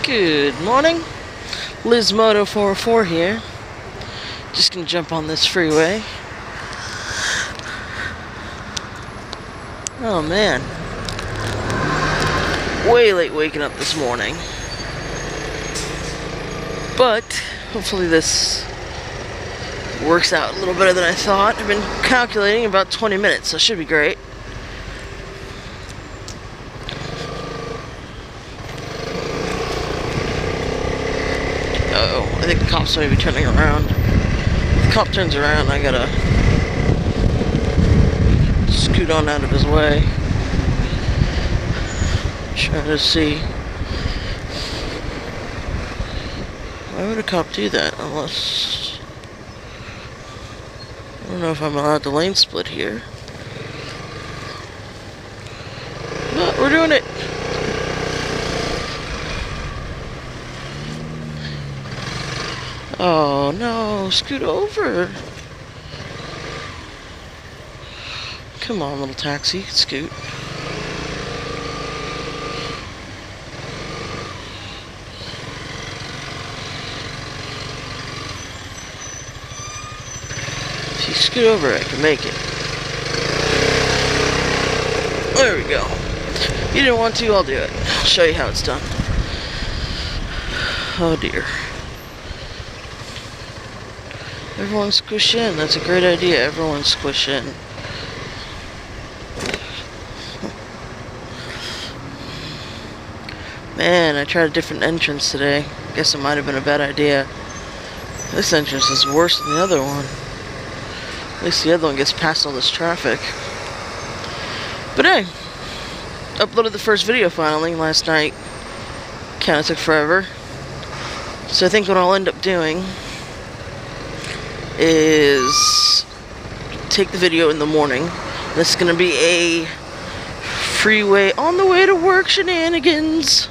Good morning, LizMoto404 here. Just gonna jump on this freeway. Oh man, way late waking up this morning. But hopefully this works out a little better than I thought. I've been calculating about 20 minutes, so it should be great. Uh-oh, I think the cops may be turning around. If the cop turns around, I gotta scoot on out of his way. Trying to see. Why would a cop do that? Unless... I don't know if I'm allowed to lane split here. But we're doing it! Oh no, scoot over. Come on, little taxi, scoot. If you scoot over, I can make it. There we go. You didn't want to, I'll do it. I'll show you how it's done. Oh dear. Everyone squish in. That's a great idea. Everyone squish in. Man, I tried a different entrance today. Guess it might have been a bad idea. This entrance is worse than the other one. At least the other one gets past all this traffic. But hey, uploaded the first video finally last night. Kinda took forever. So I think what I'll end up doing is take the video in the morning. This is gonna be a freeway on the way to work shenanigans,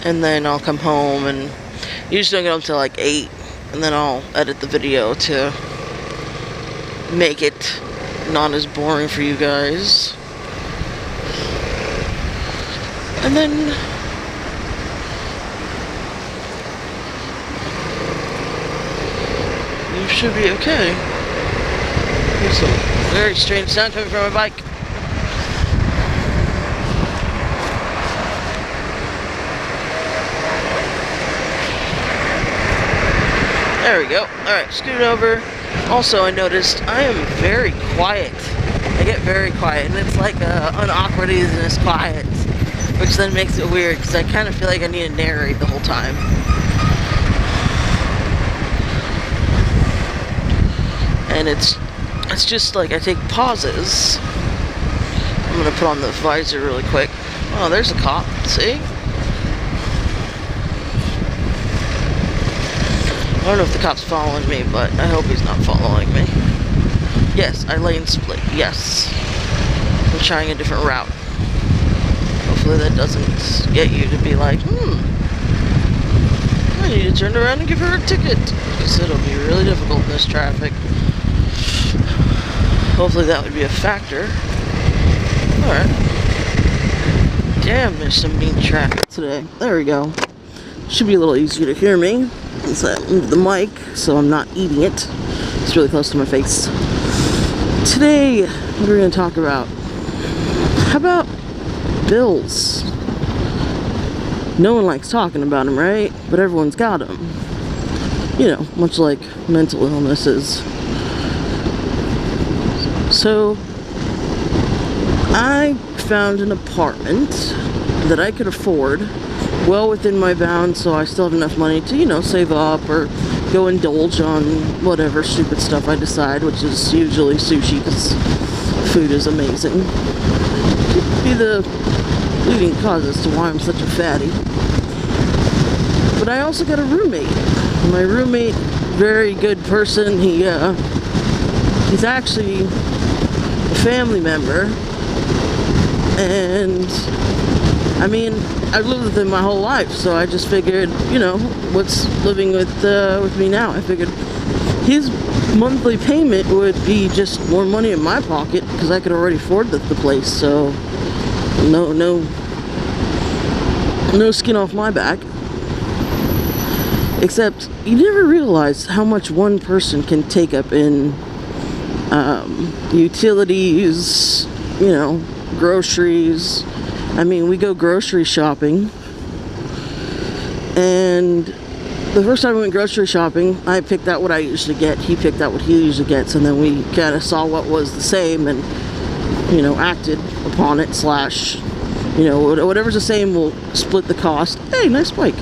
and then I'll come home and usually don't get until like 8, and then I'll edit the video to make it not as boring for you guys, and then you should be okay. There's some very strange sound coming from my bike. There we go. Alright, scoot over. Also, I noticed I am very quiet. I get very quiet, and it's like an awkwardness quiet, which then makes it weird, because I kind of feel like I need to narrate the whole time. And it's just like I take pauses. I'm gonna put on the visor really quick. Oh, there's a cop, see? I don't know if the cop's following me, but I hope he's not following me. Yes, I lane split, yes. I'm trying a different route. Hopefully that doesn't get you to be like, I need to turn around and give her a ticket, because it'll be really difficult in this traffic. Hopefully that would be a factor. Alright. Damn, there's some mean traffic today. There we go. Should be a little easier to hear me since I moved the mic, so I'm not eating it. It's really close to my face. Today, what are we going to talk about? How about bills? No one likes talking about them, right? But everyone's got them. You know, much like mental illnesses. So, I found an apartment that I could afford, well within my bounds, so I still have enough money to, you know, save up or go indulge on whatever stupid stuff I decide, which is usually sushi, because food is amazing. Could be the leading cause as to why I'm such a fatty. But I also got a roommate. My roommate, very good person. He's actually a family member, and I mean, I've lived with him my whole life, so I just figured, you know, what's living with me now? I figured his monthly payment would be just more money in my pocket, because I could already afford the place, so no no skin off my back. Except you never realize how much one person can take up in utilities, you know, groceries. I mean, we go grocery shopping, and the first time we went grocery shopping, I picked out what I usually get, he picked out what he usually gets, and then we kind of saw what was the same and, you know, acted upon it, slash, you know, whatever's the same, we'll split the cost. Hey, nice bike.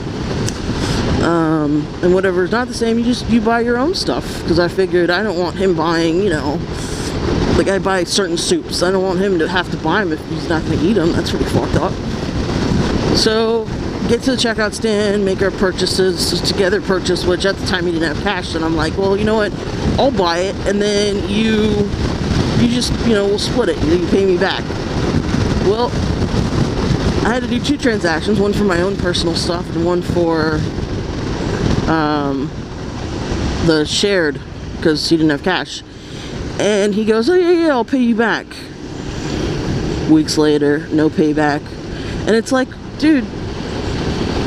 And whatever's not the same, you buy your own stuff, because I figured I don't want him buying, you know, like I buy certain soups, I don't want him to have to buy them if he's not going to eat them. That's pretty fucked up. So get to the checkout stand, make our purchases, together purchase, which at the time he didn't have cash, and I'm like, well, you know what, I'll buy it, and then you just, you know, we'll split it, you pay me back. Well, I had to do 2 transactions, one for my own personal stuff and one for the shared, because he didn't have cash. And he goes, oh yeah, I'll pay you back. Weeks later, no payback. And it's like, dude,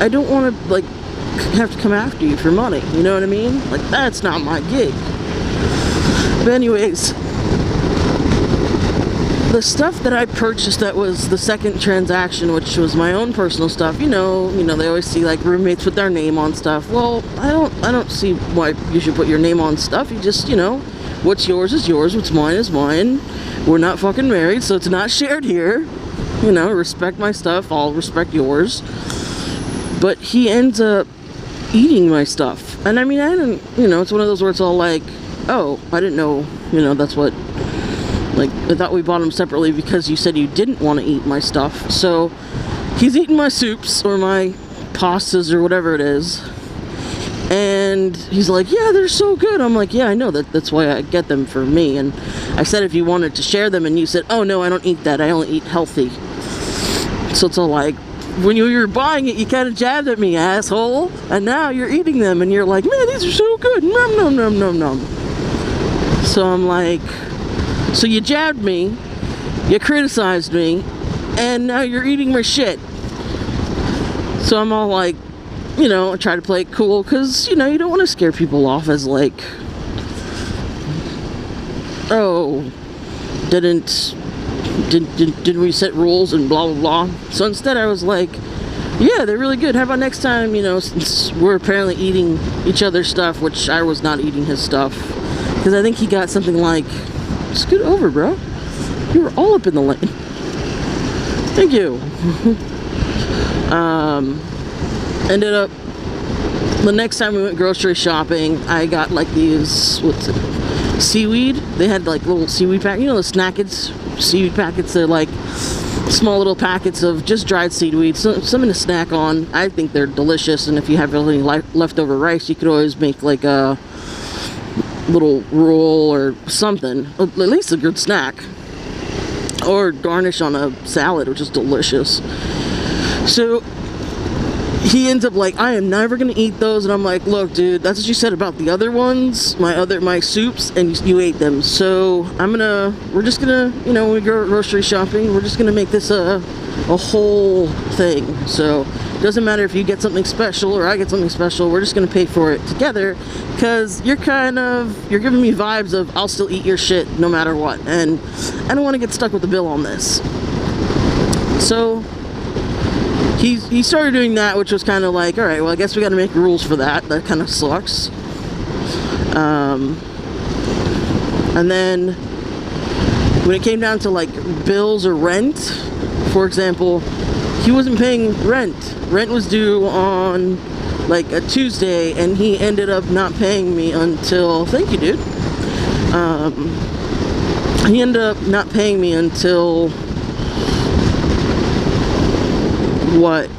I don't want to, like, have to come after you for money, you know what I mean? Like, that's not my gig. But anyways, the stuff that I purchased that was the second transaction, which was my own personal stuff, you know, they always see like roommates with their name on stuff. Well, I don't see why you should put your name on stuff. You just, you know, what's yours is yours, what's mine is mine. We're not fucking married, so it's not shared here. You know, respect my stuff, I'll respect yours. But he ends up eating my stuff. And I mean, I didn't, you know, it's one of those where it's all like, oh, I didn't know, you know, that's what, like, I thought we bought them separately because you said you didn't want to eat my stuff. So he's eating my soups or my pastas or whatever it is. And he's like, yeah, they're so good. I'm like, yeah, I know that's why I get them for me. And I said if you wanted to share them, and you said, oh no, I don't eat that, I only eat healthy. So it's all like, when you were buying it, you kind of jabbed at me, asshole. And now you're eating them and you're like, man, these are so good. Nom, nom, nom, nom, nom. So I'm like, so you jabbed me, you criticized me, and now you're eating my shit. So I'm all like, you know, I try to play it cool, because, you know, you don't want to scare people off as like, oh, didn't we set rules and blah, blah, blah. So instead I was like, yeah, they're really good. How about next time, you know, since we're apparently eating each other's stuff, which I was not eating his stuff, because I think he got something like, scoot over, bro. You were all up in the lane. Thank you. Ended up, the next time we went grocery shopping, I got like these, what's it, seaweed. They had like little seaweed packets, you know, the Snackets seaweed packets. They're like small little packets of just dried seaweed, something to snack on. I think they're delicious, and if you have any leftover rice, you could always make like a little roll or something, at least a good snack, or garnish on a salad, which is delicious. So he ends up like, I am never gonna eat those, and I'm like, look, dude, that's what you said about the other ones, my soups, and you ate them. So we're just gonna, you know, when we go grocery shopping, we're just gonna make this a whole thing. So it doesn't matter if you get something special or I get something special, we're just gonna pay for it together, because you're giving me vibes of I'll still eat your shit no matter what, and I don't want to get stuck with the bill on this. So he started doing that, which was kind of like, all right, well, I guess we got to make rules for that. That kind of sucks. And then when it came down to like bills or rent, for example, he wasn't paying rent. Rent was due on like a Tuesday, and he ended up not paying me until, thank you, dude. He ended up not paying me until what,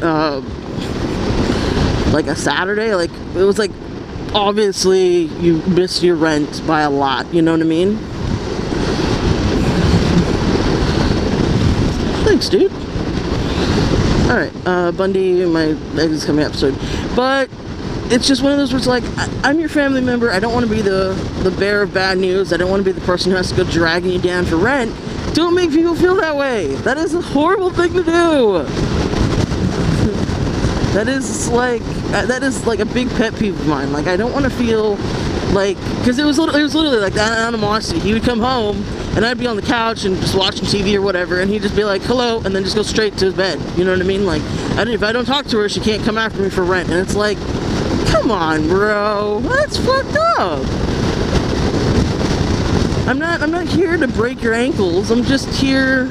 like a Saturday. Like, it was like, obviously you missed your rent by a lot, you know what I mean? Thanks, dude. Alright, Bundy, my ex's coming episode. But it's just one of those where it's like, I'm your family member, I don't want to be the bearer of bad news, I don't want to be the person who has to go dragging you down for rent. Don't make people feel that way. That is a horrible thing to do. That is like a big pet peeve of mine. Like, I don't want to feel like, because it was literally like that animosity. He would come home and I'd be on the couch and just watching TV or whatever, and he'd just be like, hello, and then just go straight to his bed. You know what I mean? Like, if I don't talk to her, she can't come after me for rent. And it's like, come on, bro, that's fucked up. I'm not here to break your ankles. I'm just here.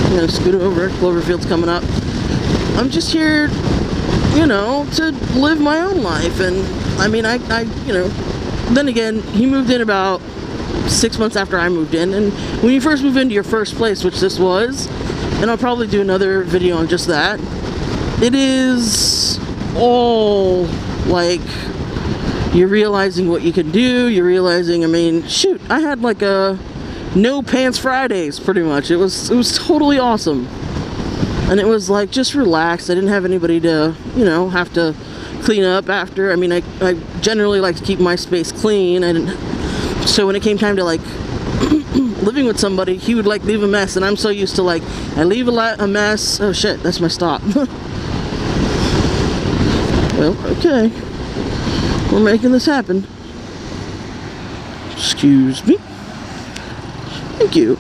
You know, scoot over. Cloverfield's coming up. I'm just here, you know, to live my own life. And I mean, I you know, then again, he moved in about 6 months after I moved in. And when you first move into your first place, which this was, and I'll probably do another video on just that, it is all like, you're realizing what you can do. You're realizing, I mean, shoot, I had like a no pants Fridays pretty much. It was totally awesome. And it was like just relaxed. I didn't have anybody to, you know, have to clean up after. I mean, I generally like to keep my space clean. So when it came time to like living with somebody, he would like leave a mess, and I'm so used to like, I leave a mess. Oh shit, that's my stop. Well, okay. We're making this happen. Excuse me. Thank you.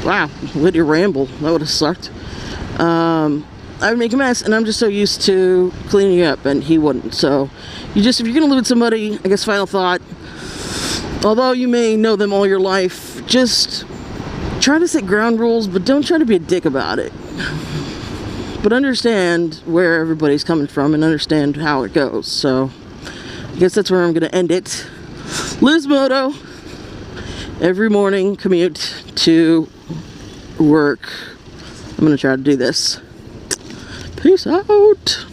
Wow, Lydia ramble. That would have sucked. I would make a mess, and I'm just so used to cleaning up, and he wouldn't. So, if you're gonna live with somebody, I guess final thought, although you may know them all your life, just try to set ground rules, but don't try to be a dick about it. But understand where everybody's coming from and understand how it goes. So, I guess that's where I'm gonna end it. Liz Moto. Every morning commute to work. I'm gonna try to do this. Peace out.